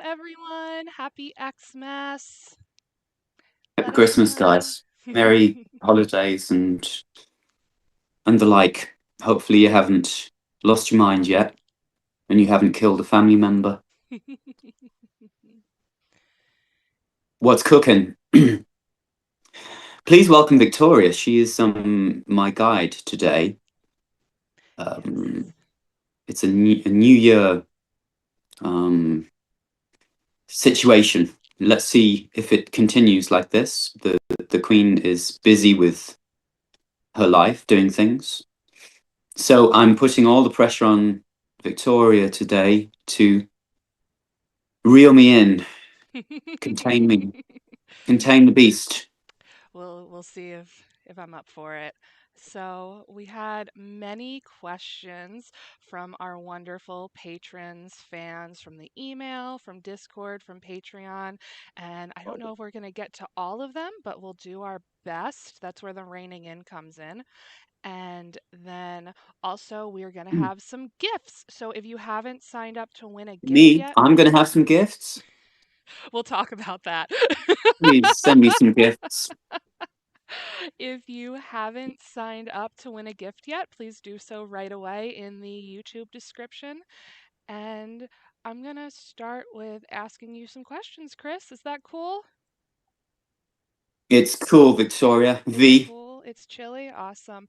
everyone. Happy Xmas. Happy Let us Christmas, know. guys. Merry holidays and the like. Hopefully you haven't lost your mind yet and you haven't killed a family member. What's cooking? Please welcome Victoria. She is my guide today. Um, Yes. it's a new year situation. Let's see if it continues like this. The Queen is busy with her life, doing things. So I'm putting all the pressure on Victoria today to reel me in, contain me, contain the beast. We'll see if I'm up for it. So, we had many questions from our wonderful patrons, fans from the email, from Discord, from Patreon, and I don't know if we're going to get to all of them, but we'll do our best. That's where the reining in comes in. And then also, we're going to have some gifts. So, if you haven't signed up to win a gift Me, yet, I'm going to have some gifts. we'll talk about that. Please send me some gifts. If you haven't signed up to win a gift yet, please do so right away in the YouTube description. And I'm going to start with asking you some questions, Chris. Is that cool? It's cool, Victoria. It's V. cool. It's chilly. Awesome.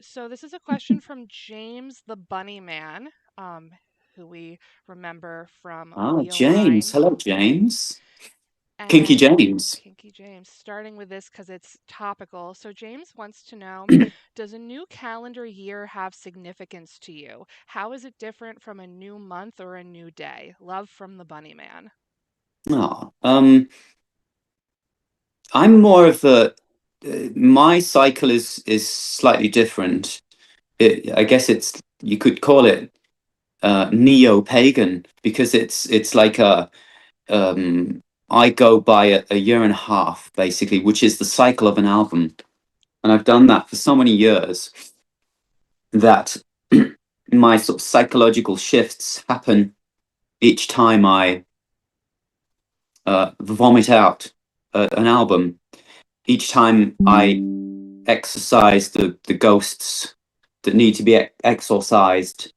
So this is a question from James the Bunny Man, um, who we remember from Oh, Wheel James. Line. Hello, James. Kinky And James. Kinky James, starting with this because it's topical. So, James wants to know, does a new calendar year have significance to you? How is it different from a new month or a new day? Love from the Bunny Man. Oh, I'm more of a. My cycle is slightly different. I guess you could call it neo-pagan because it's like a I go by a year and a half basically, which is the cycle of an album, and I've done that for so many years that my sort of psychological shifts happen each time I vomit out an album. Each time I exorcise the ghosts that need to be exorcised.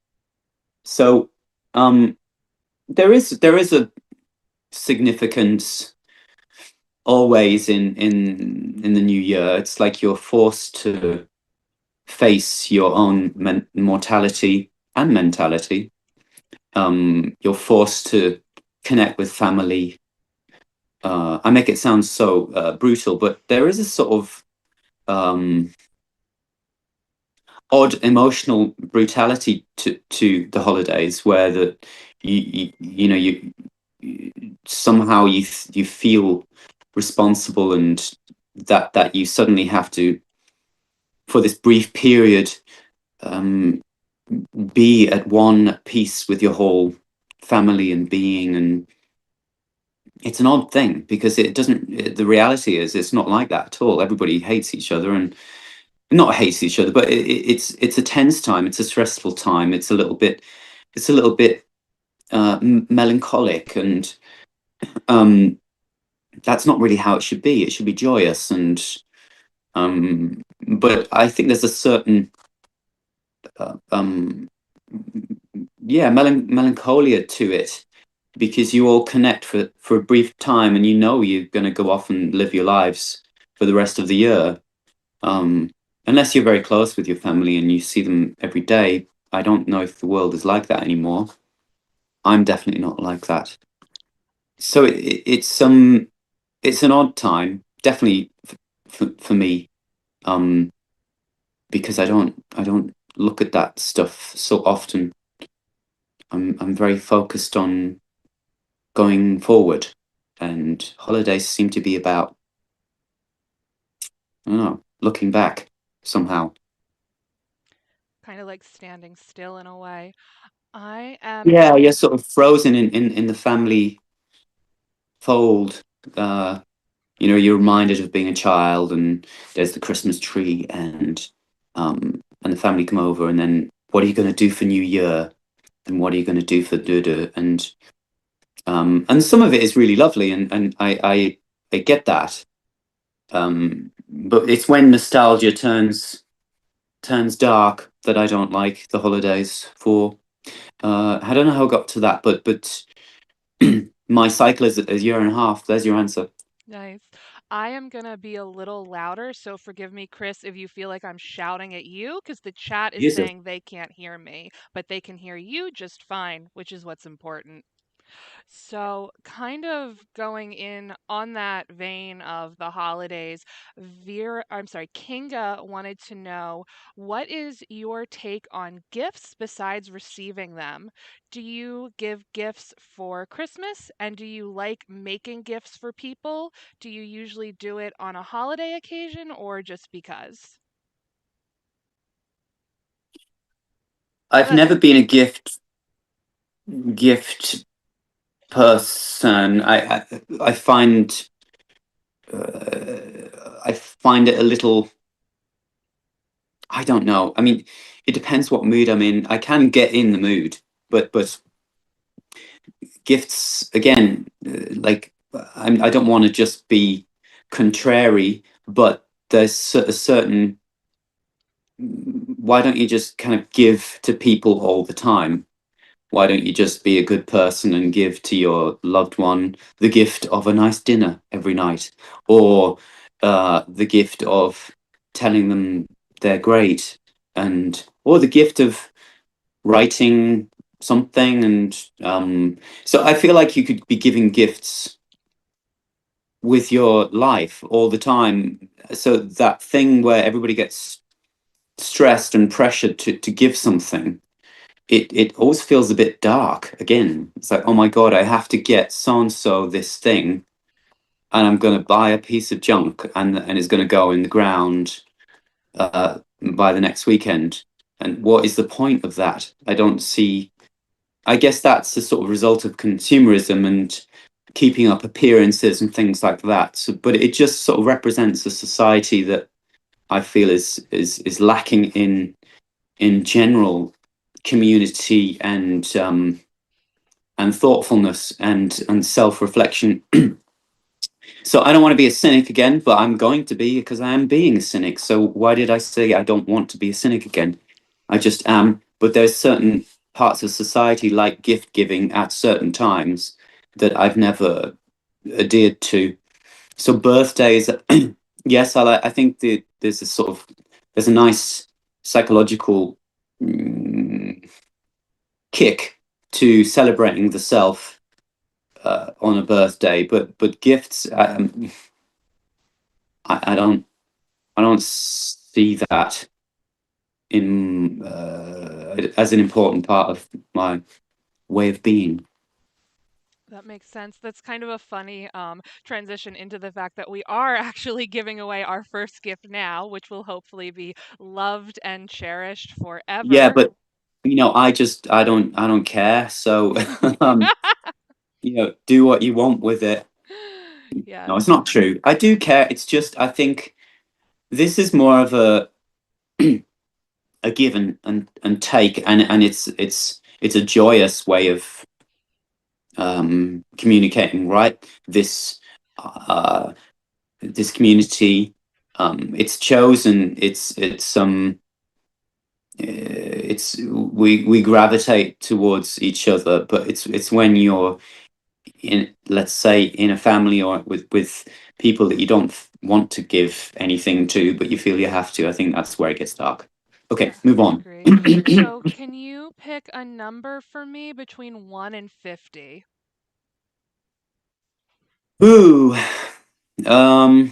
So um, there is a significance always in the new year. It's like you're forced to face your own mortality and mentality. You're forced to connect with family. I make it sound so brutal, but there is a sort of odd emotional brutality to the holidays, where you somehow you feel responsible, and that you suddenly have to, for this brief period, um, be at one piece with your whole family and being. And it's an odd thing because the reality is it's not like that at all. Everybody hates each other, and not hates each other, but it's a tense time. It's a stressful time. It's a little bit melancholic, and um, that's not really how it should be. It should be joyous, and but I think there's a certain um, yeah, melancholia to it, because you all connect for a brief time, and you're going to go off and live your lives for the rest of the year. Um, Unless you're very close with your family and you see them every day. I don't know if the world is like that anymore. I'm definitely not like that. So it's an odd time, definitely for me, um, because I don't look at that stuff so often. I'm very focused on going forward, and holidays seem to be about, I don't know, looking back somehow. Kind of like standing still in a way. I am Yeah, you're in. sort of frozen in the family fold. Uh, you're reminded of being a child, and there's the Christmas tree, and the family come over, and then what are you going to do for New Year, and what are you going to do for Dudu, and And some of it is really lovely, and I get that. But it's when nostalgia turns dark that I don't like the holidays for. I don't know how I got to that, but my cycle is a year and a half. There's your answer. Nice. I am going to be a little louder, so forgive me, Chris, if you feel like I'm shouting at you, because the chat is Jesus. saying they can't hear me, but they can hear you just fine, which is what's important. So, kind of going in on that vein of the holidays, Kinga wanted to know, what is your take on gifts besides receiving them? Do you give gifts for Christmas, and do you like making gifts for people? Do you usually do it on a holiday occasion or just because? I've That never been a gift person. I find it a little. I don't know. I mean, it depends what mood I'm in. I can get in the mood, but gifts again, I don't want to just be contrary, but there's a certain. Why don't you just kind of give to people all the time? Why don't you just be a good person and give to your loved one the gift of a nice dinner every night, or the gift of telling them they're great, and or the gift of writing something, and so I feel like you could be giving gifts with your life all the time. So that thing where everybody gets stressed and pressured to give something, it always feels a bit dark. Again, it's like, oh my god, I have to get so and so this thing, and I'm going to buy a piece of junk, and it's going to go in the ground by the next weekend. And what is the point of that? I don't see. I guess that's the sort of result of consumerism and keeping up appearances and things like that. So, but it just sort of represents a society that I feel is lacking in general community and thoughtfulness and self reflection. So I don't want to be a cynic again, but I'm going to be because I am being a cynic. So why did I say I don't want to be a cynic again? I just am. But there's certain parts of society, like gift giving at certain times, that I've never adhered to. So birthdays, yes, I think there's a sort of there's a nice psychological mm, kick to celebrating the self on a birthday, but gifts, I don't see that in as an important part of my way of being. That makes sense. That's kind of a funny transition into the fact that we are actually giving away our first gift now, which will hopefully be loved and cherished Yeah, forever. but I don't care. So do what you want with it. No, it's Yes. not true. I do care. It's just I think this is more of a give and take, and it's a joyous way of communicating, right? This community, it's chosen. It's we gravitate towards each other, but it's when you're in, let's say, in a family or with people that you don't want to give anything to, but you feel you have to. I think that's where it gets dark. Okay, move Definitely on. agree. So, can you pick a number for me between 1 and 50? Ooh, um,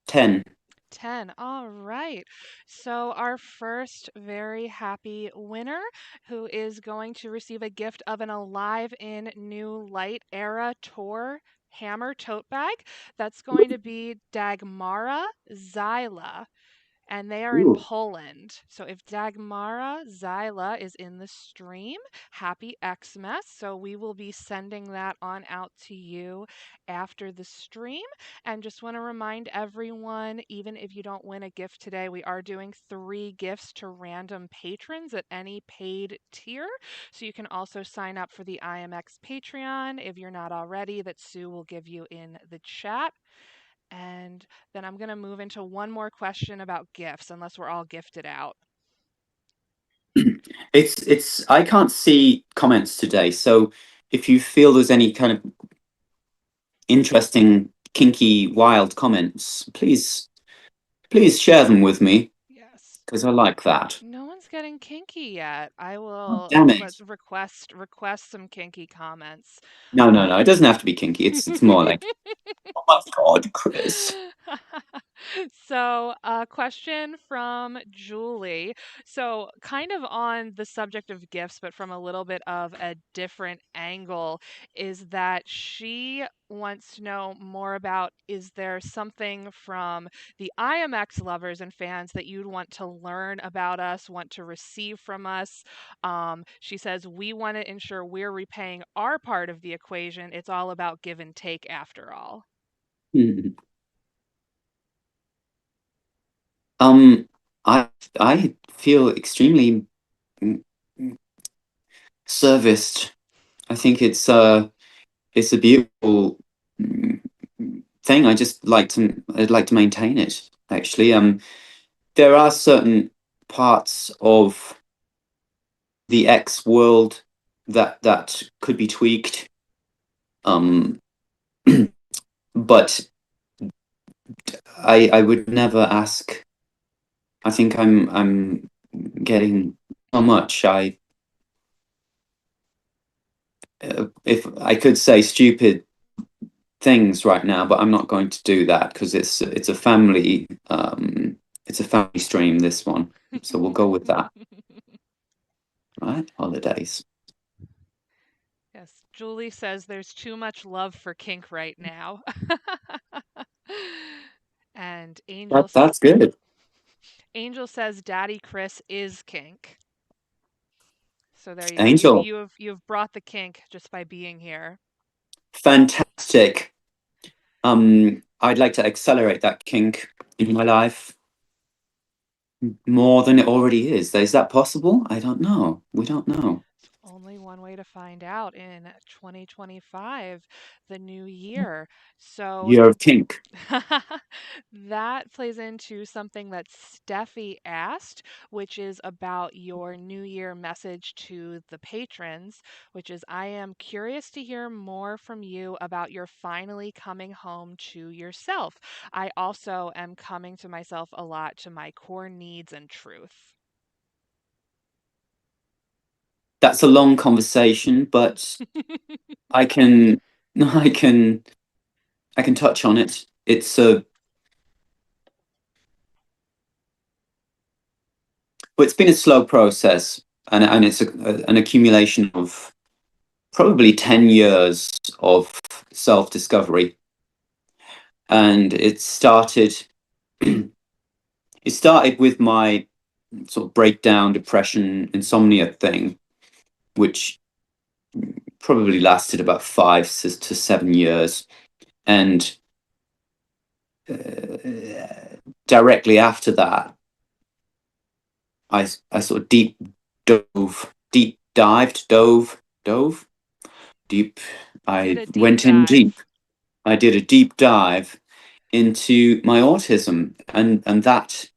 10. 10. All right. So, our first very happy winner, who is going to receive a gift of an Alive in New Light Era Tour Hammer tote bag, that's going to be Dagmara Zyla. and they are in Ooh. Poland. So if Dagmara Zyla is in the stream, happy Xmas. So we will be sending that on out to you after the stream. And just want to remind everyone, even if you don't win a gift today, we are doing 3 gifts to random patrons at any paid tier. So you can also sign up for the IMX Patreon if you're not already, that Sue will give you in the chat. And then I'm going to move into one more question about gifts, unless we're all gifted out. It's I can't see comments today, so if you feel there's any kind of interesting, kinky, wild comments, please share them with me Yes. because I like that. No one's getting kinky yet. I Oh, will damn let it. request some kinky comments. No, no, no. It doesn't have to be kinky. It's more like, oh my God, Chris. So, a question from Julie. So, kind of on the subject of gifts, but from a little bit of a different angle, is that she wants to know more about, is there something from the IMX lovers and fans that you'd want to learn about us, want to receive from us? She says, we want to ensure we're repaying our part of the equation. It's all about give and take after all. Hmm. Um, I feel extremely mm, mm, serviced. I think it's a beautiful mm, thing. I'd like to maintain it, actually. There are certain parts of the X world that could be tweaked. Um, but I would never ask. I think I'm getting so much. If I could say stupid things right now, but I'm not going to do that because it's a family stream, this one. So we'll go with that, right? Holidays. Yes, Julie says there's too much love for kink right now. And That's good. Angel says Daddy Chris is kink. So there you go. Angel, You've brought the kink just by being here. fantastic. I'd like to accelerate that kink in my life more than it already is. Is that possible? I don't know. We don't know. It's only one way to find out in 2025, the new year. So Year of kink. that plays into something that Steffi asked, which is about your New Year message to the patrons, which is, I am curious to hear more from you about your finally coming home to yourself. I also am coming to myself a lot, to my core needs and truth. That's a long conversation, but I can I can I can touch on it. It's been a slow process, and it's an accumulation of probably 10 years of self-discovery. And it started with my sort of breakdown, depression, insomnia thing, which probably lasted about 5 to 7 years. And directly after that, I sort of deep dived, dove deep. Did I a deep went in dive. deep. I did a deep dive into my autism, and that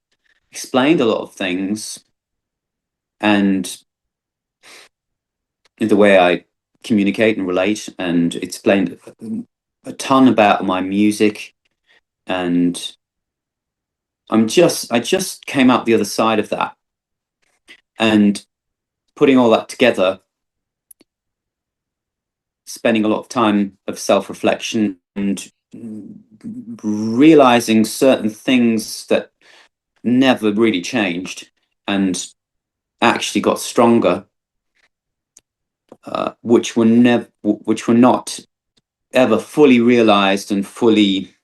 explained a lot of things, and the way I communicate and relate, and explained a ton about my music. And I just came out the other side of that, and putting all that together, spending a lot of time of self-reflection and realizing certain things that never really changed and actually got stronger, which were not ever fully realized and fully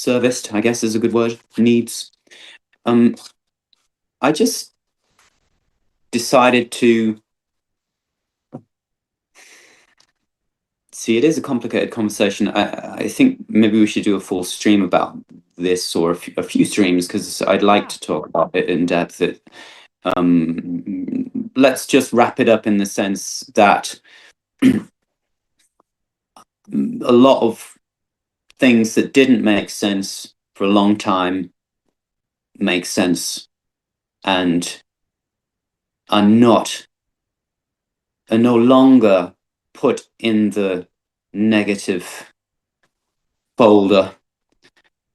serviced, I guess is a good word, needs. Um, I just decided to see. It is a complicated conversation. I think maybe we should do a full stream about this, or a few streams, because I'd like Yeah. to talk about it in depth. Let's just wrap it up in the sense that a lot of things that didn't make sense for a long time make sense and are not are no longer put in the negative folder,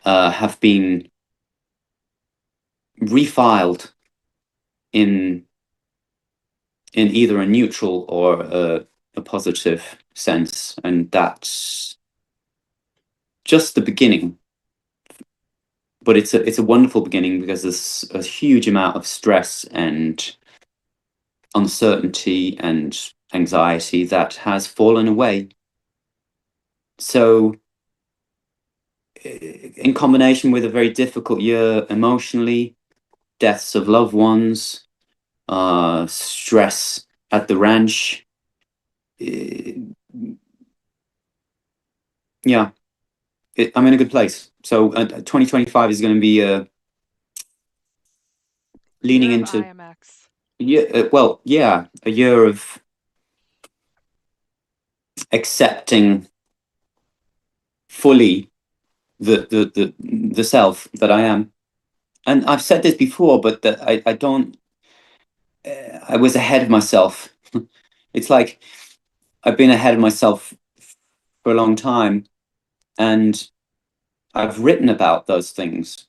have been refiled in either a neutral or a positive sense, and that's just the beginning. But it's a wonderful beginning because there's a huge amount of stress and uncertainty and anxiety that has fallen away. So, in combination with a very difficult year emotionally, deaths of loved ones, stress at the ranch, yeah, I'm in a good place. So, 2025 is going to be leaning Year of into, IMX. yeah, well, yeah, a year of accepting fully the self that I am. And I've said this before, but that I don't. I was ahead of myself. It's like I've been ahead of myself for a long time, and I've written about those things,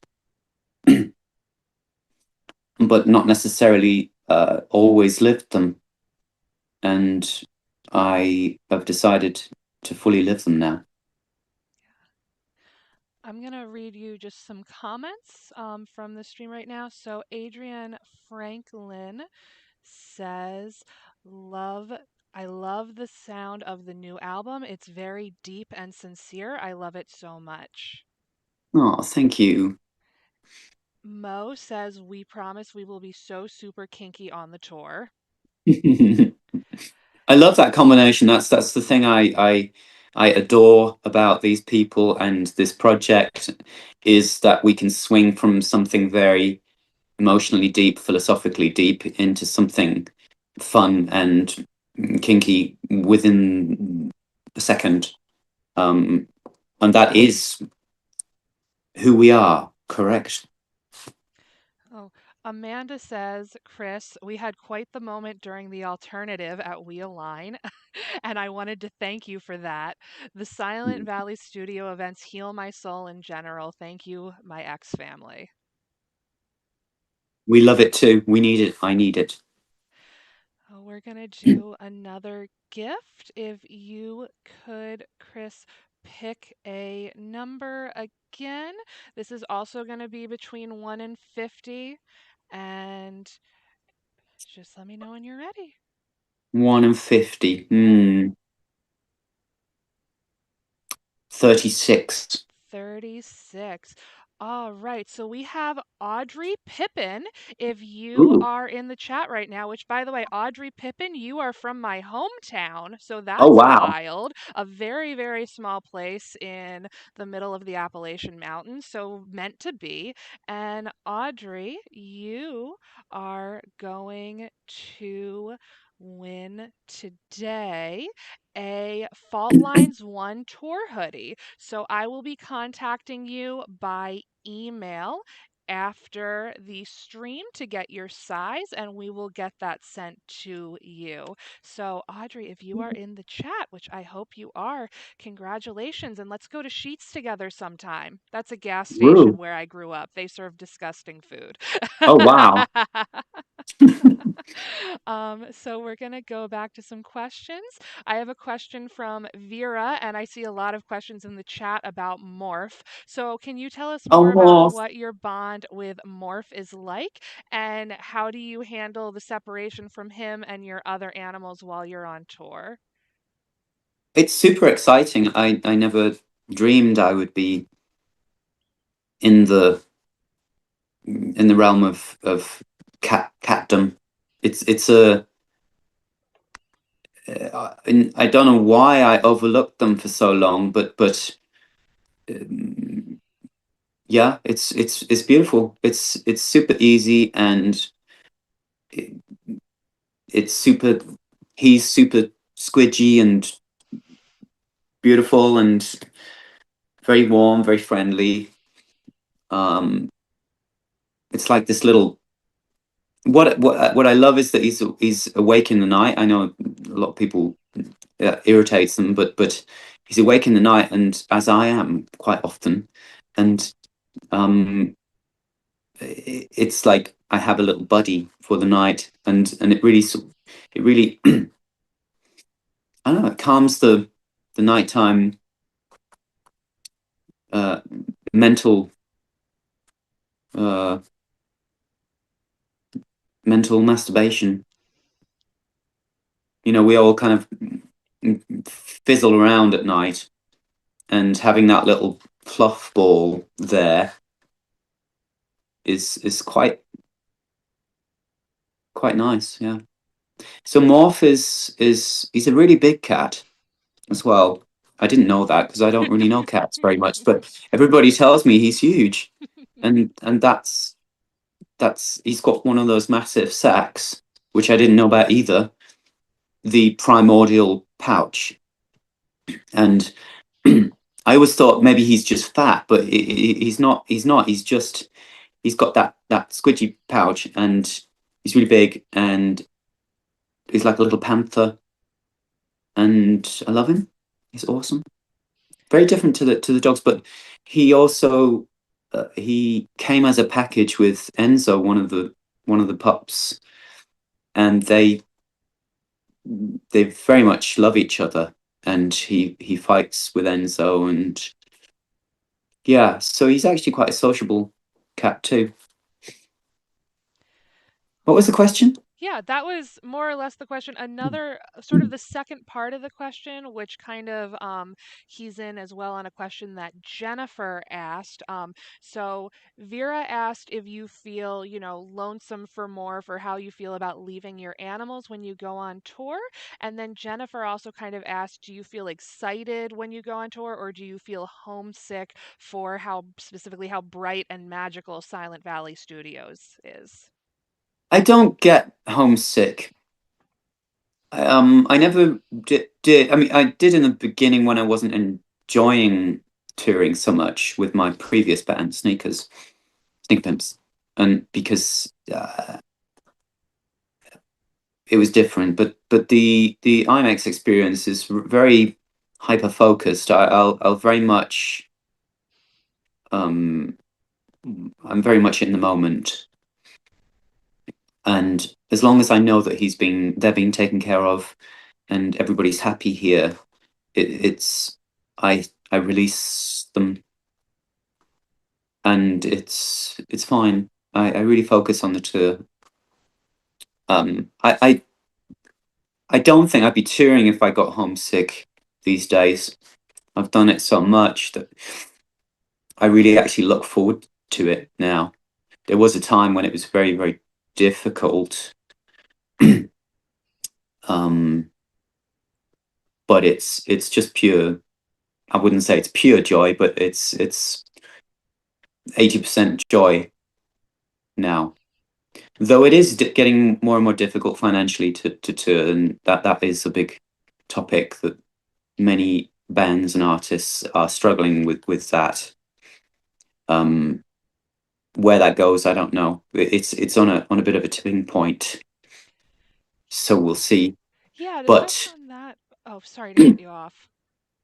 but not necessarily always lived them. And I have decided to fully live them now. I'm going to read you just some comments from the stream right now. So, Adrian Franklin says, Love, I love the sound of the new album. It's very deep and sincere. I love it so much. Oh, thank you. Mo says, We promise we will be so super kinky on the tour. I love that combination. That's the thing I adore about these people and this project, is that we can swing from something very emotionally deep, philosophically deep, into something fun and kinky within a second. Um, and that is who we are, correct? Oh, Amanda says, Chris, we had quite the moment during the alternative at We Align, and I wanted to thank you for that. The Silent Valley Studio events heal my soul in general. Thank you, my ex family. We love it too. We need it. I need it. Oh, we're going to do another gift. If you could, Chris, pick a number again. This is also going to be between 1 and 50. And just let me know when you're ready. 1 and 50. 36. 36. All right. So we have Audrey Pippin. If you Ooh. are in the chat right now, which by the way, Audrey Pippin, you are from my hometown. So Oh that's wow. wild. A very, very small place in the middle of the Appalachian Mountains. So meant to be. And Audrey, you are going to win today a Fault Lines 1 tour hoodie. So I will be contacting you by email after the stream to get your size, and we will get that sent to you. So, Audrey, if you are in the chat, which I hope you are, congratulations, and let's go to Sheets together sometime. That's a gas station Woo. where I grew up. They serve disgusting food. Oh wow. So we're going to go back to some questions. I have a question from Vera, and I see a lot of questions in the chat about Morph. So, can you tell us more about Oh, what your bond with Morph is like, and how do you handle the separation from him and your other animals while you're on tour? it's super exciting. I never dreamed I would be in the realm of catdom. It's a and I don't know why I overlooked them for so long, but um, yeah, it's beautiful. It's super easy and it, it's super. He's super squidgy and beautiful and very warm, very friendly. Um, it's like this little. What I love is that he's awake in the night. I know a lot of people irritates them, but he's awake in the night, and as I am quite often, and um, it's like I have a little buddy for the night, and it really I don't know, it calms the nighttime uh, mental uh, mental masturbation. You know, we all kind of fizzle around at night, and having that little fluff ball there is quite nice. Yeah. So Morph is he's a really big cat as well. I didn't know that because I don't really know cats very much, but everybody tells me he's huge, and that's he's got one of those massive sacks, which I didn't know about either. The primordial pouch, and I always thought maybe he's just fat, but he's not. He's not. He's just he's got that squidgy pouch, and he's really big, and he's like a little panther, and I love him. He's awesome. Very different to the dogs, but he also he came as a package with Enzo, one of the pups, and they very much love each other. And he fights with Enzo, and yeah, so he's actually quite a sociable cat too. What was the question? Yeah, that was more or less the question. Another sort of the second part of the question, which kind of keys in as well on a question that Jennifer asked. So Vera asked if you feel, lonesome for more for how you feel about leaving your animals when you go on tour. And then Jennifer also kind of asked, do you feel excited when you go on tour, or do you feel homesick for how specifically how bright and magical Silent Valley Studios is? I don't get homesick. I never did. I mean, I did in the beginning when I wasn't enjoying touring so much with my previous band, Sneak Pimps, and because it was different. But the IMAX experience is very hyper focused. I'll very much um I'm very much in the moment, and as long as I know that they're being taken care of, and everybody's happy here, it's I release them, and it's fine. I really focus on the tour. Um, I, I I don't think I'd be touring if I got homesick these days. I've done it so much that I really actually look forward to it now. There was a time when it was very difficult, um, but it's just pure. I wouldn't say it's pure joy, but it's 80% joy now. Though it is getting more and more difficult financially to tour, and that is a big topic that many bands and artists are struggling with that. Um, where that goes, I don't know. It's on a bit of a tipping point, so we'll see. Yeah, to touch But on that. Oh, sorry to cut you off.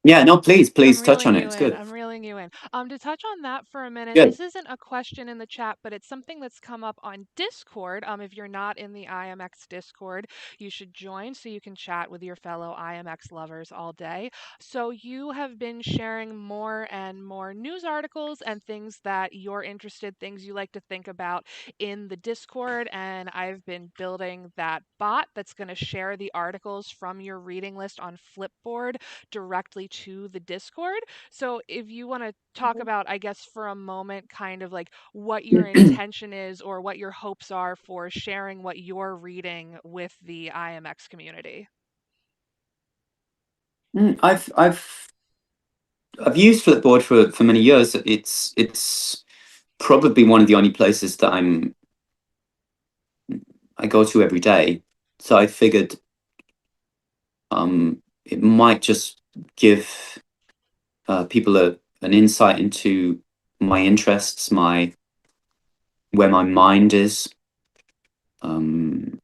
yeah, no, please I'm touch reeling on it. you It's in. good. I'm reeling you in. To touch on that for a minute, Good. this isn't a question in the chat, but it's something that's come up on Discord. If you're not in the IMX Discord, you should join so you can chat with your fellow IMX lovers all day. So you have been sharing more and more news articles and things that you're interested, things you like to think about in the Discord, and I've been building that bot that's going to share the articles from your reading list on Flipboard directly to the Discord. So if you want to talk about, I guess, for a moment, kind of like what your intention is or what your hopes are for sharing what you're reading with the IMX community. I've used Flipboard for many years. It's probably one of the only places that I go to every day. So I figured it might just give people an insight into my interests, my where my mind is. Um,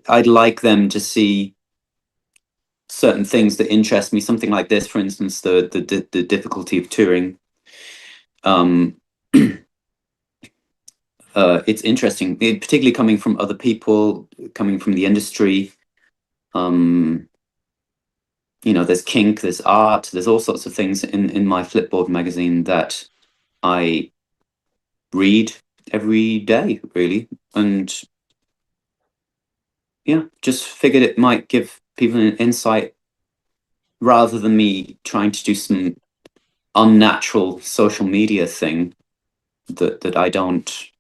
I'd like them to see certain things that interest me. Something like this, for instance, the difficulty of touring. Um, it's interesting, particularly coming from other people, coming from the industry. Um, there's kink, there's art, there's all sorts of things in my Flipboard magazine that I read every day, really. And yeah, just figured it might give people an insight rather than me trying to do some unnatural social media thing that I don't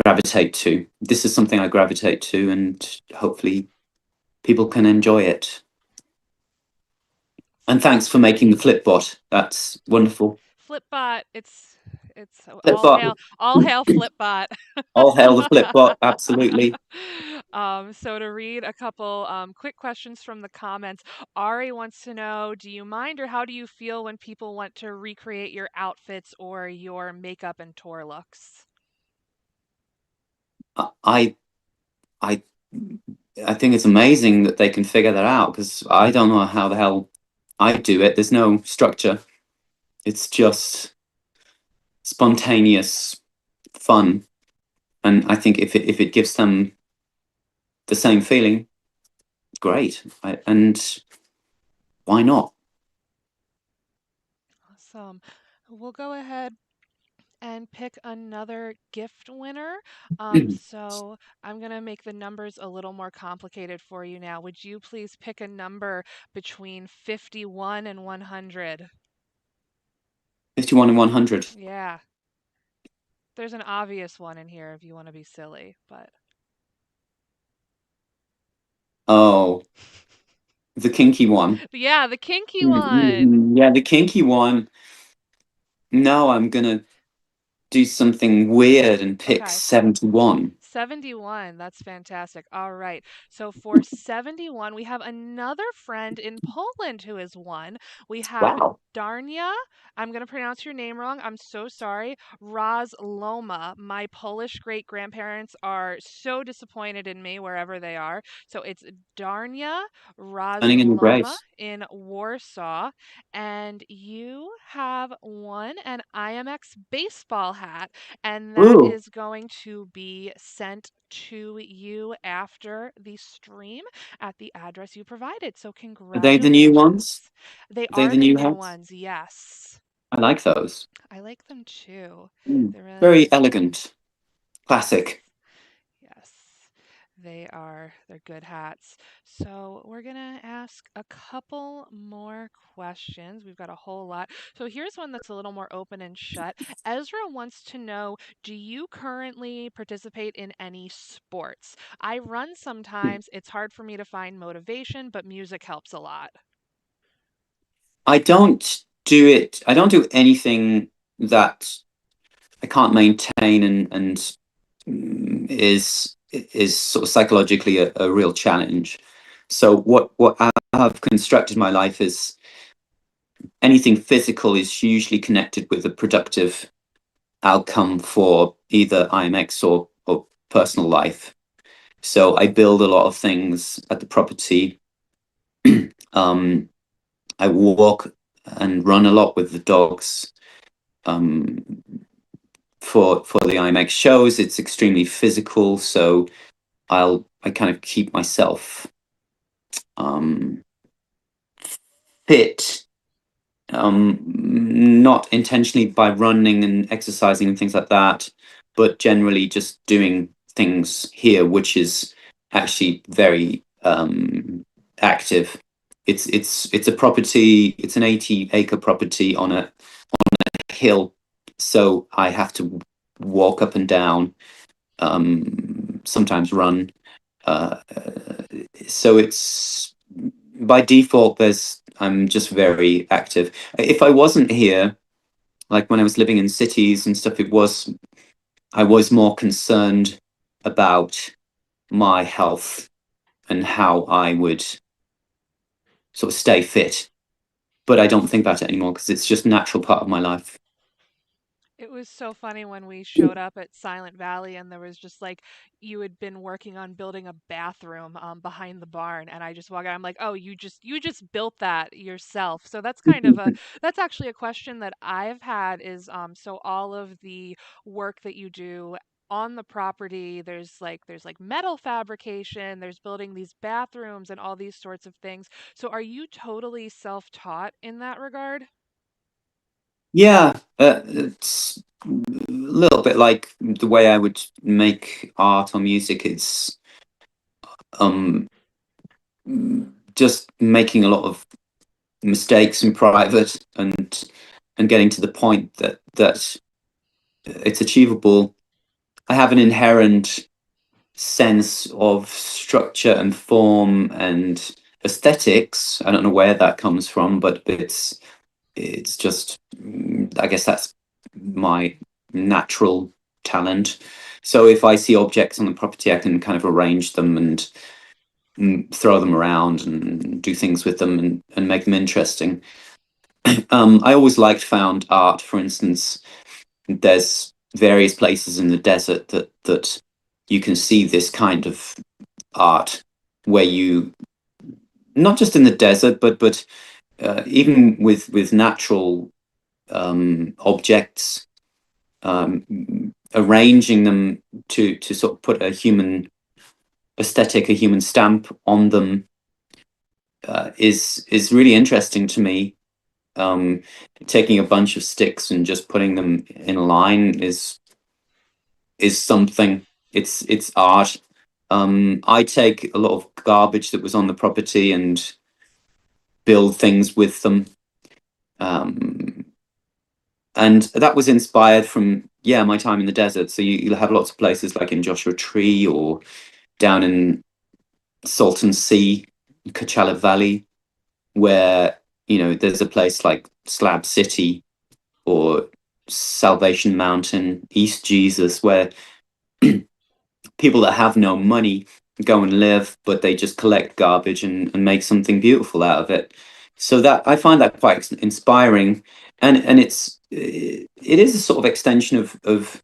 gravitate to. This is something I gravitate to, and hopefully people can enjoy it. And thanks for making the Flipbot. That's wonderful. Flipbot, it's Flipbot, all hail Flipbot. all hail the Flipbot. Absolutely. So to read a couple quick questions from the comments, Ari wants to know, do you mind or how do you feel when people want to recreate your outfits or your makeup and tour looks? I I I think it's amazing that they can figure that out because I don't know how the hell I do it. There's no structure. It's just spontaneous fun, and I think if it gives them the same feeling, great. And why not? Awesome. We'll go ahead and pick another gift winner. So I'm going to make the numbers a little more complicated for you now. Would you please pick a number between 51 and 100? 51 and 100. Yeah, there's an obvious one in here if you want to be silly, but Oh, the kinky one. yeah, the kinky one. Yeah, the kinky one. No, I'm gonna do something weird and pick Okay. 71. 71. That's fantastic. All right. So for 71, we have another friend in Poland who is one. We have Wow. Darnia. I'm going to pronounce your name wrong. I'm so sorry. Rozloma. My Polish great grandparents are so disappointed in me wherever they are. So it's Darnia Turning in the Rozloma grace. in Warsaw. And you have won an IMX baseball hat, and that Ooh, is going to be sent to you after the stream at the address you provided. So, are they the new ones? congratulations. They Are they are the the new new hats? ones, yes. I like those. I like them too. Mm. They're really Very nice. elegant. Classic. Yes, they're good hats. So we're gonna ask a couple more questions. We've got a whole lot. So here's one that's a little more open and shut. Ezra wants to know, do you currently participate in any sports? I run sometimes. It's hard for me to find motivation, but music helps a lot. I don't do anything that I can't maintain and is sort of psychologically a real challenge. So what I have constructed my life is anything physical is usually connected with a productive outcome for either IMX or personal life. So I build a lot of things at the property. um, I walk and run a lot with the dogs. Um, for the IMX shows, it's extremely physical, so I kind of keep myself um, fit, not intentionally by running and exercising and things like that, but generally just doing things here, which is actually very active. It's a property. It's an 80-acre property on a hill, so I have to walk up and down, sometimes run. Uh, so it's by default. I'm just very active. If I wasn't here, like when I was living in cities and stuff, I was more concerned about my health and how I would sort of stay fit. But I don't think about it anymore because it's just a natural part of my life. It was so funny when we showed up at Silent Valley and there was just like you had been working on building a bathroom behind the barn, and I just walk out. I'm like, oh, you just built that yourself. So that's kind of a that's actually a question that I've had is so all of the work that you do on the property, there's like metal fabrication, there's building these bathrooms and all these sorts of things. So are you totally self-taught in that regard? Yeah, it's a little bit like the way I would make art or music. It's um, just making a lot of mistakes in private and getting to the point that it's achievable. I have an inherent sense of structure and form and aesthetics. I don't know where that comes from, but it's just, I guess that's my natural talent. So if I see objects on the property, I can kind of arrange them and throw them around and do things with them and make them interesting. I always liked found art. For instance, there's various places in the desert that you can see this kind of art where you, not just in the desert, but even with natural objects, arranging them to sort of put a human aesthetic, a human stamp on them, is really interesting to me. Um, Taking a bunch of sticks and just putting them in a line is something. It's art. I take a lot of garbage that was on the property and build things with them. Um, and that was inspired from, yeah, my time in the desert. So you'll have lots of places like in Joshua Tree or down in Salton Sea, Coachella Valley, where there's a place like Slab City or Salvation Mountain, East Jesus, where people that have no money go and live, but they just collect garbage and make something beautiful out of it. So that I find that quite inspiring, and it is a sort of extension of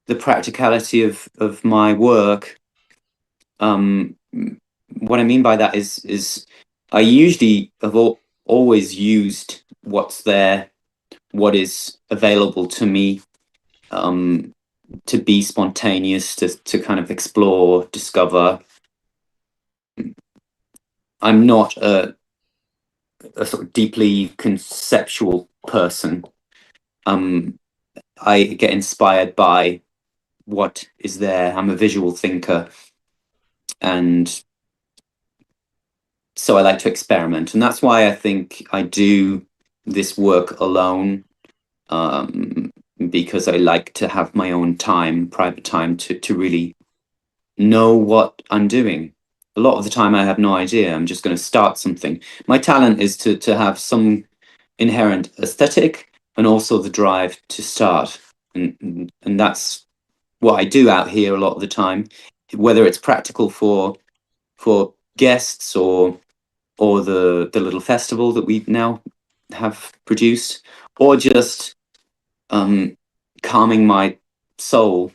the practicality of my work. Um, what I mean by that is I usually have always used what's there, what is available to me, um, to be spontaneous, to kind of explore, discover. I'm not a sort of deeply conceptual person. Um, I get inspired by what is there. I'm a visual thinker, and so I like to experiment, and that's why I think I do this work alone, um, because I like to have my own time, private time, to really know what I'm doing. A lot of the time, I have no idea. I'm just going to start something. My talent is to have some inherent aesthetic and also the drive to start, and that's what I do out here a lot of the time, whether it's practical for guests or the little festival that we now have produced, or just um, calming my soul.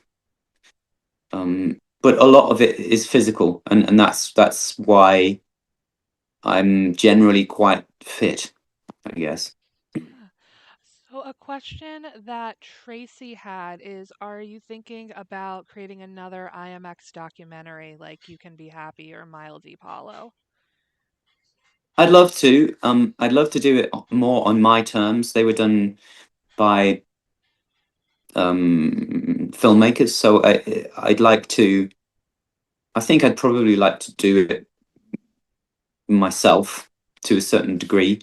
But a lot of it is physical, and that's why I'm generally quite fit, I guess. Yeah. So a question that Tracy had is, are you thinking about creating another IMX documentary like You Can Be Happy or Mile Deep Hollow? I'd love to. I'd love to do it more on my terms. They were done by filmmakers, so I'd like to. I think I'd probably like to do it myself to a certain degree,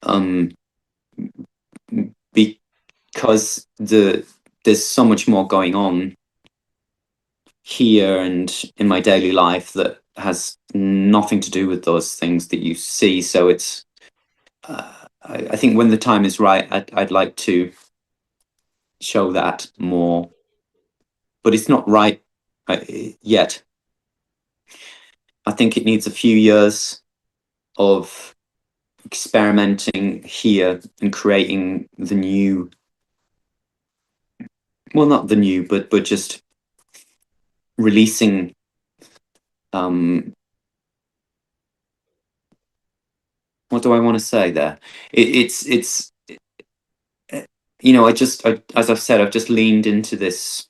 um, because there's so much more going on here and in my daily life that has nothing to do with those things that you see. So it's I think when the time is right, I'd like to show that more, but it's not right yet. I think it needs a few years of experimenting here and creating the new, well, not the new, but just releasing. um what do I want to say there? It's uh, as I've said, I've just leaned into this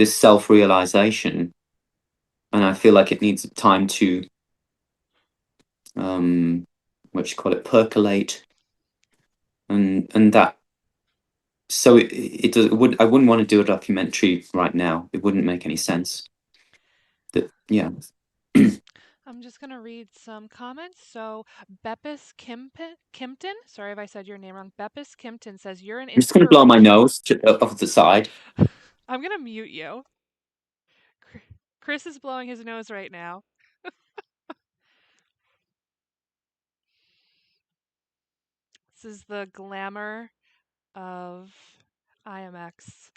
self-realization, and I feel like it needs time to what you call it, percolate, and that. So it does. I wouldn't want to do a documentary right now. It wouldn't make any sense. That yeah. I'm I'm just going to read some comments. So, Kimpton, sorry if I said your name wrong. Beppis Kimpton says, "You're an just going to blow my inspiration." nose off the side. I'm going to mute you. Chris is blowing his nose right now. This is the glamour of IMX.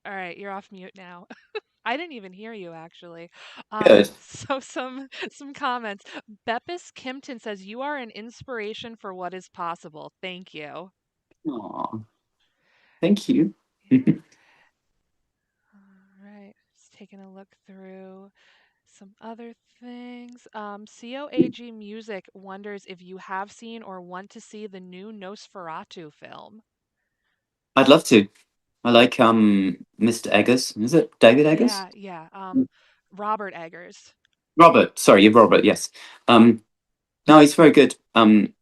All right, you're off mute now. I didn't even hear you actually. Good. So some comments. Beppis Kimpton says you are an inspiration for what is possible. Thank you. Aw, thank you. Yeah. All right. Just taking a look through some other things. COAG Music wonders if you have seen or want to see the new Nosferatu film. I'd love to. I like Mr. Eggers. Is it David Eggers? Yeah, yeah. Robert Eggers. Robert. Sorry, you're Robert. Yes. Um, no, he's very good. I'm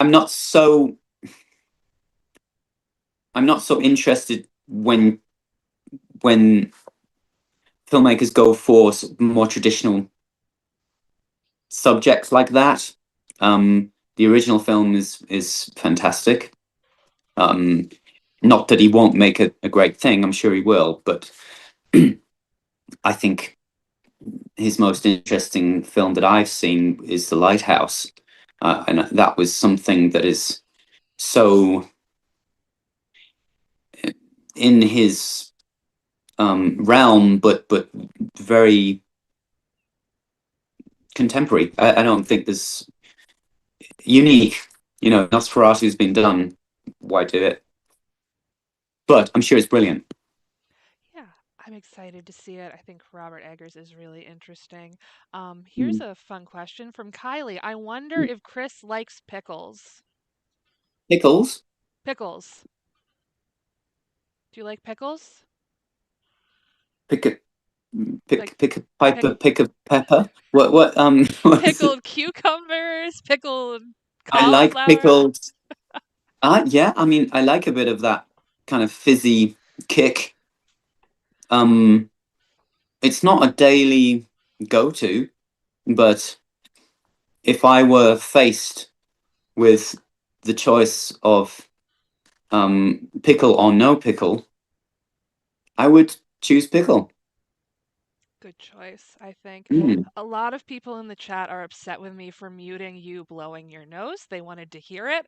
not so interested when filmmakers go for more traditional subjects like that. The original film is fantastic. Um, not that he won't make a great thing. I'm sure he will, but I think his most interesting film that I've seen is The Lighthouse, and that was something that is so in his realm, but very contemporary. I don't think there's unique. You know, Nosferatu's been done. Why do it? But I'm sure it's brilliant. Yeah, I'm excited to see it. I think Robert Eggers is really interesting. Here's Mm. a fun question from Kylie. I wonder if Chris likes pickles. Pickles. Pickles. Do you like pickles? Pick a Like pick a pick piper. Pick a pepper. What what is it? pickled cucumbers, pickled I like cauliflower. pickles. Yeah, I mean, I like a bit of that kind of fizzy kick. Um, it's not a daily go-to, but if I were faced with the choice of pickle or no pickle, I would choose pickle. Good choice, I think. Mm. A lot of people in the chat are upset with me for muting you blowing your nose. They wanted to hear it.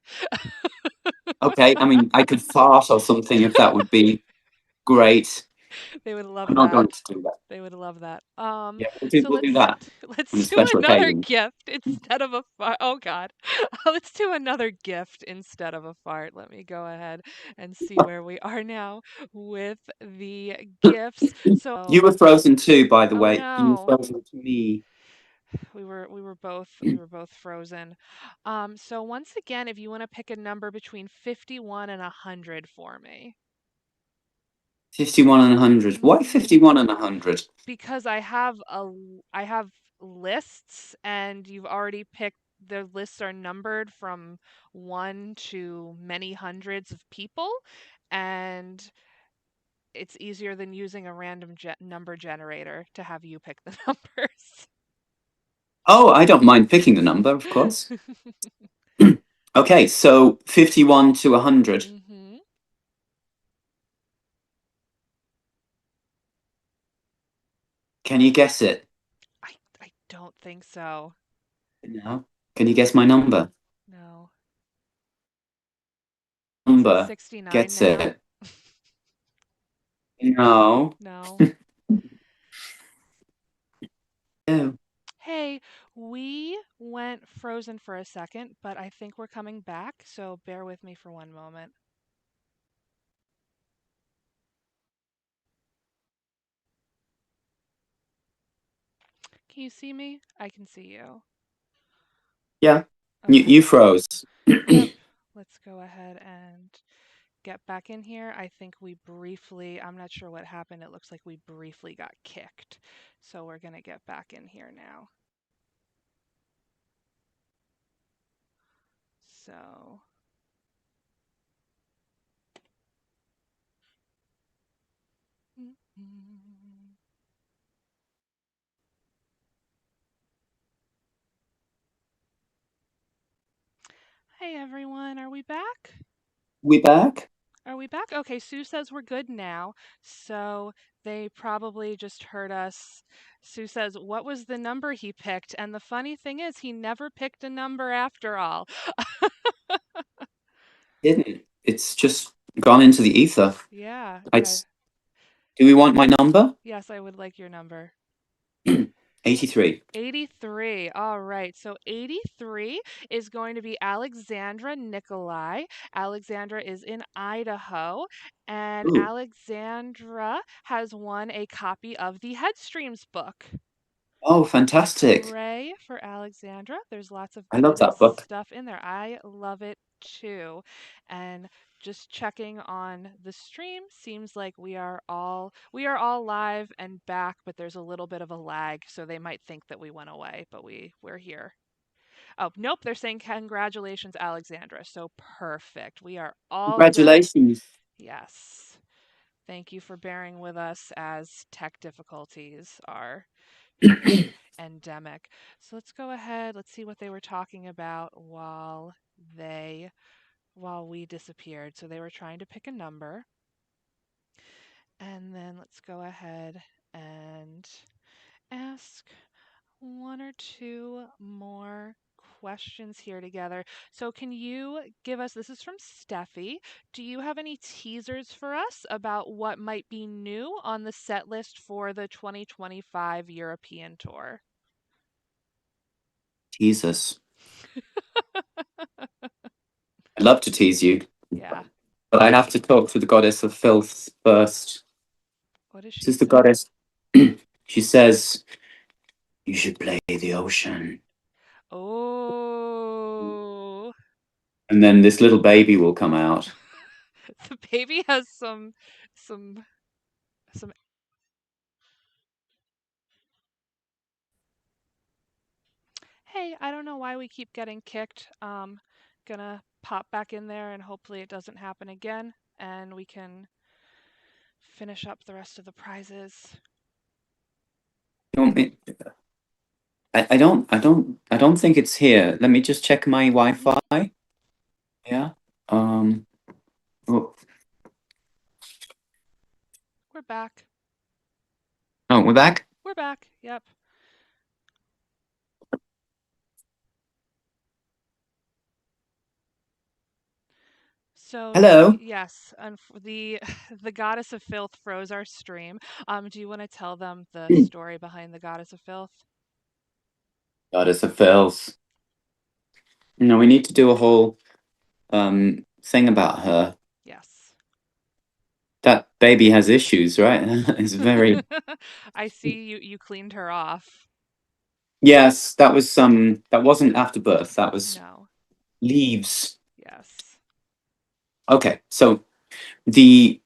Okay, I mean, I could fart or something if that would be great. They would I'm love not that. going to do that. They would love that. Yeah, So we'll do that on a let's do special another occasion. gift instead of a fart. Oh God, let's do another gift instead of a fart. Let me go ahead and see where we are now with the gifts. You So, were frozen too, by the oh way. You were no, frozen to me. we were both frozen. So once again, if you want to pick a number between 51 and 100 for me. 51 and 100. Why Hmm. 51 and 100? Because I have lists and you've already picked the lists are numbered from 1 to many hundreds of people and it's easier than using a random number generator to have you pick the numbers. Oh, I don't mind picking the number, of course. Okay, so 51 to 100. Hmm. Can you guess it? I don't think so. No. Can you guess my number? No. Is it Number. 69 Gets now? it. No. No. No. Hey, we went frozen for a second, but I think we're coming back, so bear with me for one moment. Can you see me? I can see you. Yeah. You Okay. froze. Yep. Let's go ahead and get back in here. I think we briefly, I'm not sure what happened. It looks like we briefly got kicked. So we're going to get back in here now. So, mm-mm. Hey everyone, are we back? We back? Are we back? Okay, Sue says we're good now. So they probably just heard us. Sue says, "What was the number he picked?" And the funny thing is, he never picked a number after all. Didn't. It's just gone into the ether. Yeah, I'd, yeah. do we want my number? Yes, I would like your number. 83. 83. All right. So 83 is going to be Alexandra Nikolai. Alexandra is in Idaho, and Ooh. Alexandra has won a copy of the Headstreams book. Oh, fantastic. Hooray for Alexandra. There's lots of I love good that book. stuff in there. I love it too. And just checking on the stream, seems like we are all live and back, but there's a little bit of a lag, so they might think that we went away, but we're here. Oh, nope, they're saying congratulations, Alexandra. So perfect. We are all good. Congratulations. Yes. Thank you for bearing with us as tech difficulties are just endemic. So let's go ahead. Let's see what they were talking about while we disappeared. So they were trying to pick a number. And then let's go ahead and ask one or two more questions here together. So can you give us, this is from Steffi, do you have any teasers for us about what might be new on the set list for the 2025 European tour? Jesus. I'd love to tease you, Yeah. but I have to talk to the goddess of filth first. What does This she is the say? goddess. She says, you should play the ocean. Oh, And then this little baby will come out. the baby has some some. Hey, I don't know why we keep getting kicked. Gonna pop back in there and hopefully it doesn't happen again, and we can finish up the rest of the prizes. You want me- I don't think it's here. Let me just check my Hmm. Wi-Fi. Yeah. Um, oh, We're back. oh, we're back. We're back. Yep. So Hello. yes, and the the goddess of filth froze our stream. Do you want to tell them the story behind the goddess of filth? Goddess of filth. No, we need to do a whole thing about her. Yes. That baby has issues, right? It's very. I see you cleaned her off. Yes, that wasn't afterbirth. That was No. leaves. Yes. Okay, so the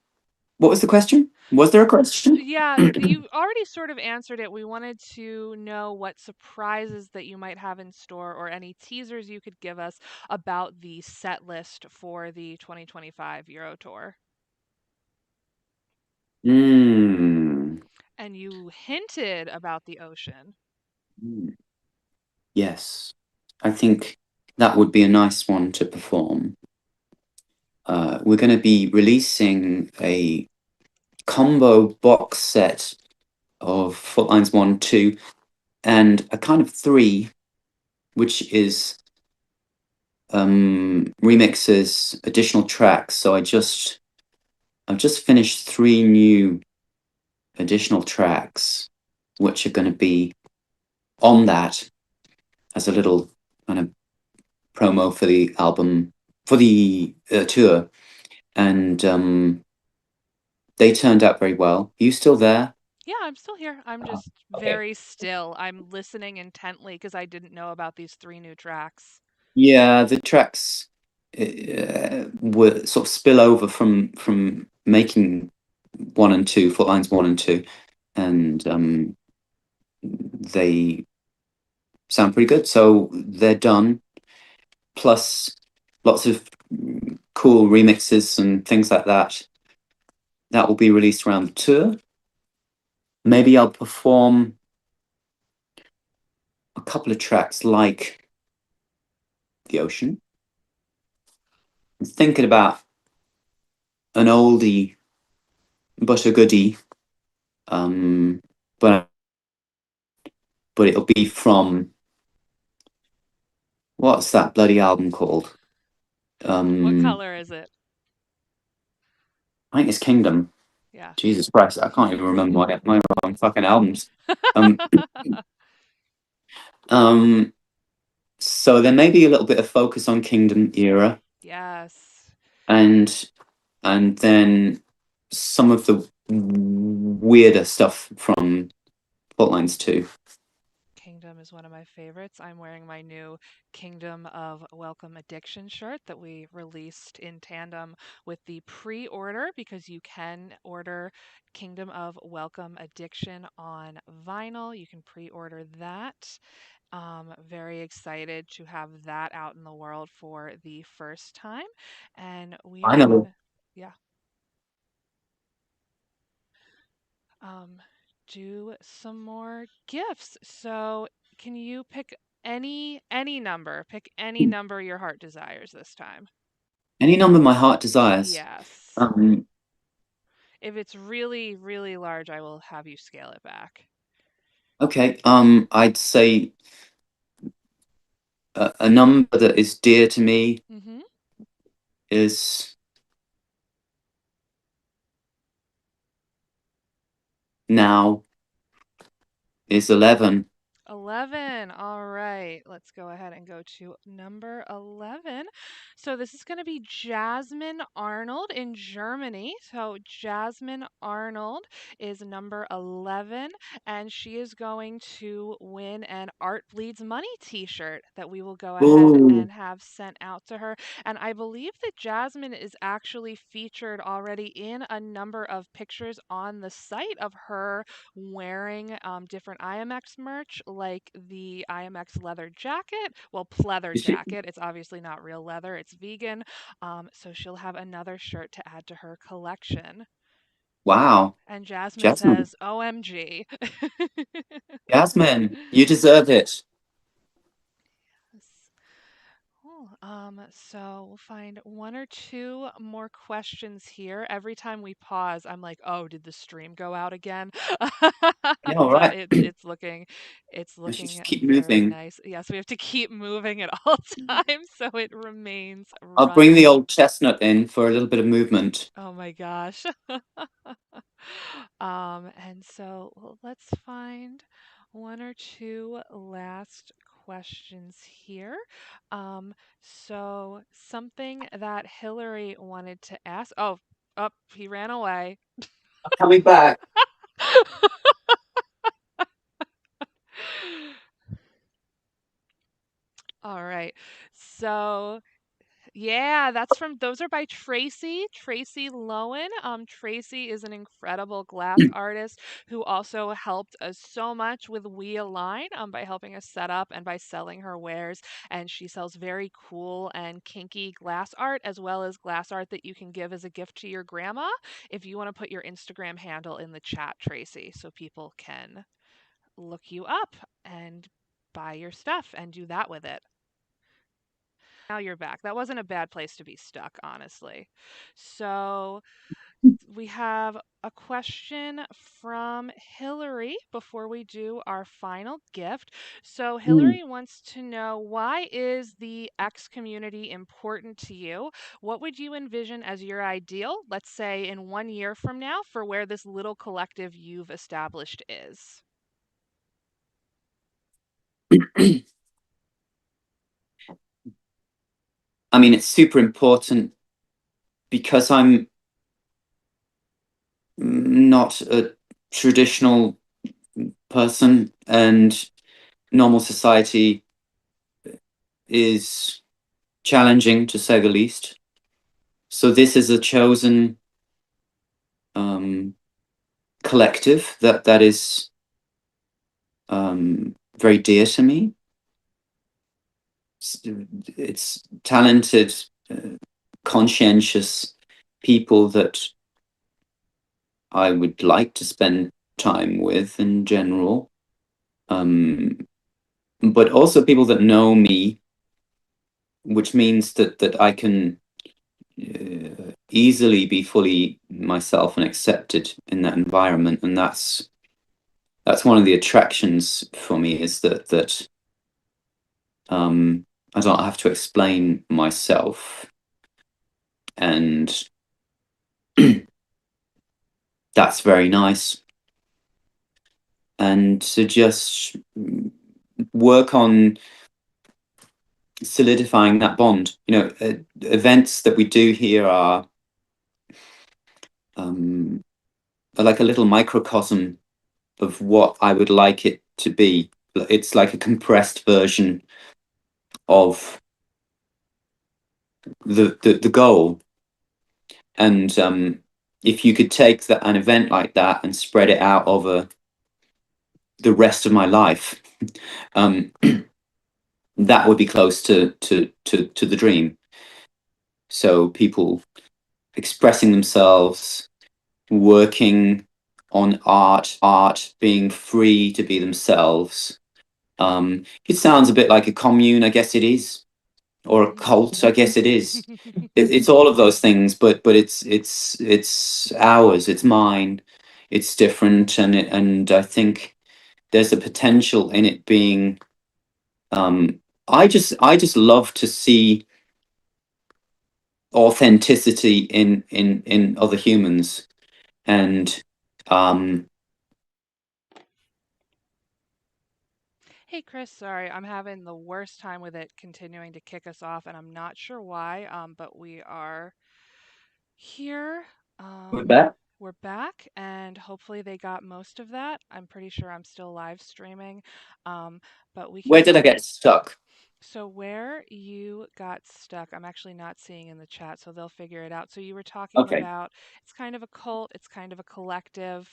what was the question? Was there a question? Yeah, you already sort of answered it. We wanted to know what surprises that you might have in store or any teasers you could give us about the set list for the 2025 Euro Tour. Mm. And you hinted about the ocean. Mm. Yes, I think that would be a nice one to perform. We're going to be releasing a combo box set of Footlines 1, 2, and a kind of 3, which is remixes, additional tracks. So I've just finished 3 new additional tracks, which are going to be on that as a little kind of promo for the album, for the tour, and they turned out very well. Are you still there? Yeah, I'm still here. I'm just Okay. very still. I'm listening intently because I didn't know about these three new tracks. Yeah, the tracks were sort of spill over from making 1 and 2, Footlines 1 and 2, and they sound pretty good. So they're done. Plus, lots of cool remixes and things like that. That will be released around the tour. Maybe I'll perform a couple of tracks like The Ocean. I'm thinking about an oldie but a goodie. Um, but it'll be from, what's that bloody album called? What Um, color is it? I think it's Kingdom. Yeah. Jesus Christ, I can't even remember my own fucking albums. Um, um, so there may be a little bit of focus on Kingdom era, Yes. and then some of the weirder stuff from Plotlines too. Kingdom is one of my favorites. I'm wearing my new Kingdom of Welcome Addiction shirt that we released in tandem with the pre order because you can order Kingdom of Welcome Addiction on vinyl. You can pre order that. Very excited to have that out in the world for the first time. And we I are know. gonna, yeah, um, do some more gifts. So, can you pick any number? Pick any number your heart desires this time. Any number my heart desires. Yes. Um, If it's really, really large, I will have you scale it back. okay. I'd say a number that is dear to me Mm-hmm. is now is 11. 11. All right. Let's go ahead and go to number 11. So this is going to be Jasmine Arnold in Germany. So Jasmine Arnold is number 11, and she is going to win an Art Bleeds Money t-shirt that we will go ahead Ooh, and have sent out to her. And I believe that Jasmine is actually featured already in a number of pictures on the site of her wearing different IMX merch, like the IMX leather jacket. Well, pleather is she? jacket. It's obviously not real leather, it's vegan. So she'll have another shirt to add to her collection. Wow, And Jasmine Jasmine. says, OMG. Jasmine, you deserve it. Yes. Cool. So we'll find one or two more questions here. Every time we pause, I'm like, oh, did the stream go out again? Yeah, all But right. it's I should looking just keep very moving. nice. Yes, we have to keep moving at all times so it remains I'll bring the running. old chestnut in for a little bit of movement. Oh my gosh. And so let's find one or two last questions here. So something that Hillary wanted to ask. Oh, up, he ran away. I'm coming back. All right. So Yeah, those are by Tracy Lowen. Tracy is an incredible glass artist who also helped us so much with We Align by helping us set up and by selling her wares. And she sells very cool and kinky glass art as well as glass art that you can give as a gift to your grandma. If you want to put your Instagram handle in the chat, Tracy, so people can look you up and buy your stuff and do that with it. Now you're back. That wasn't a bad place to be stuck, honestly. So we have a question from Hillary before we do our final gift. So Mm. Hillary wants to know, why is the X community important to you? What would you envision as your ideal, let's say in 1 year from now, for where this little collective you've established is? I mean, it's super important because I'm not a traditional person, and normal society is challenging to say the least. So this is a chosen um, collective that is very dear to me. It's talented, conscientious people that I would like to spend time with in general, but also people that know me, which means that I can easily be fully myself and accepted in that environment, and that's one of the attractions for me, is that I don't have to explain myself, and that's very nice. And to just work on solidifying that bond. Events that we do here um, are like a little microcosm of what I would like it to be. It's like a compressed version of the goal. And if you could take an event like that and spread it out over the rest of my life, um, that would be close to the dream. So people expressing themselves, working on art, being free to be themselves. It sounds a bit like a commune, I guess it is, or a cult, I guess it is. It's all of those things, but it's ours, it's mine, it's different, and I think there's a potential in it being. I just love to see authenticity in other humans, and um, Hey Chris, sorry, I'm having the worst time with it continuing to kick us off, and I'm not sure why, but we are here. with Um, that, we're back, and hopefully they got most of that. I'm pretty sure I'm still live streaming, but we where can. did I get stuck? So where you got stuck, I'm actually not seeing in the chat, so they'll figure it out. So you were talking Okay. about, it's kind of a cult, it's kind of a collective,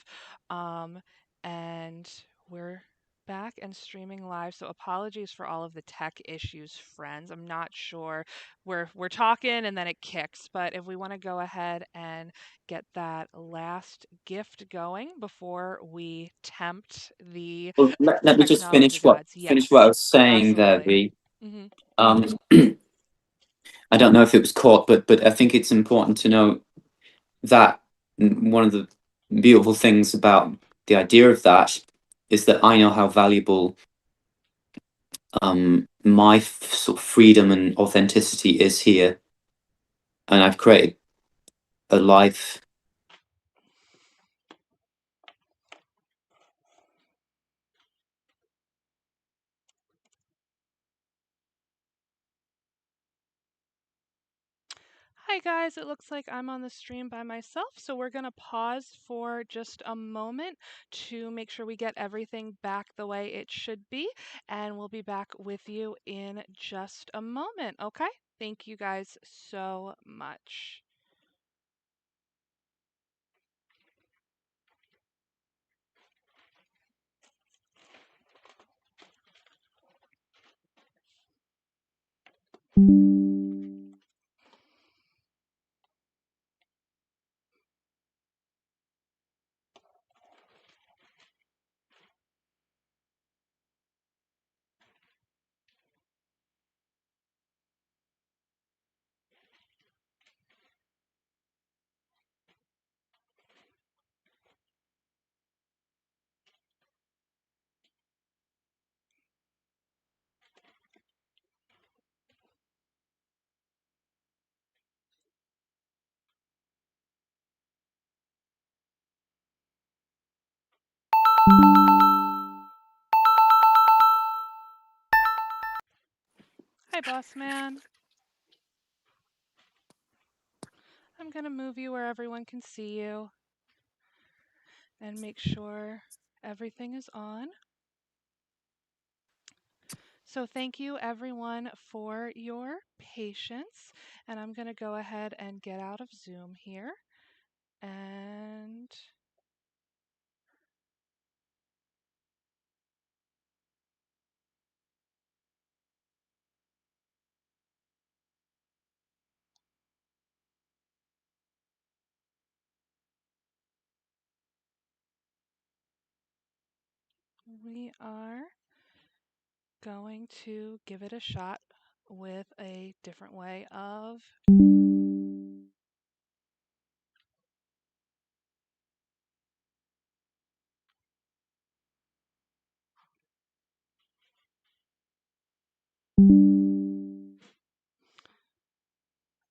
um, and we're back and streaming live. So apologies for all of the tech issues, friends. I'm not sure. We're talking and then it kicks, but if we want to go ahead and get that last gift going before we tempt the Well, let me just technology gods. finish what I Yes, was saying there, absolutely. V. Hmm. Um, I don't know if it was caught, but I think it's important to know that one of the beautiful things about the idea of that is that I know how valuable my sort of freedom and authenticity is here, and I've created a life. Hi guys, it looks like I'm on the stream by myself, so we're going to pause for just a moment to make sure we get everything back the way it should be, and we'll be back with you in just a moment, okay? Thank you guys so much. Hi, boss man. I'm going to move you where everyone can see you and make sure everything is on. So thank you everyone for your patience. And I'm going to go ahead and get out of Zoom here. And we are going to give it a shot with a different way of.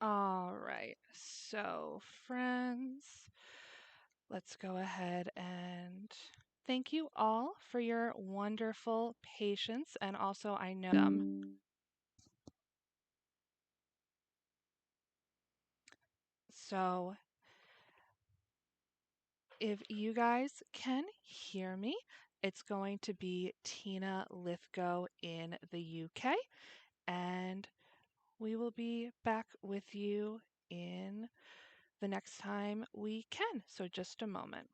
All right, so friends, let's go ahead and thank you all for your wonderful patience. And also, I know so if you guys can hear me, it's going to be Tina Lithgow in the UK, and we will be back with you in the next time we can. So, just a moment.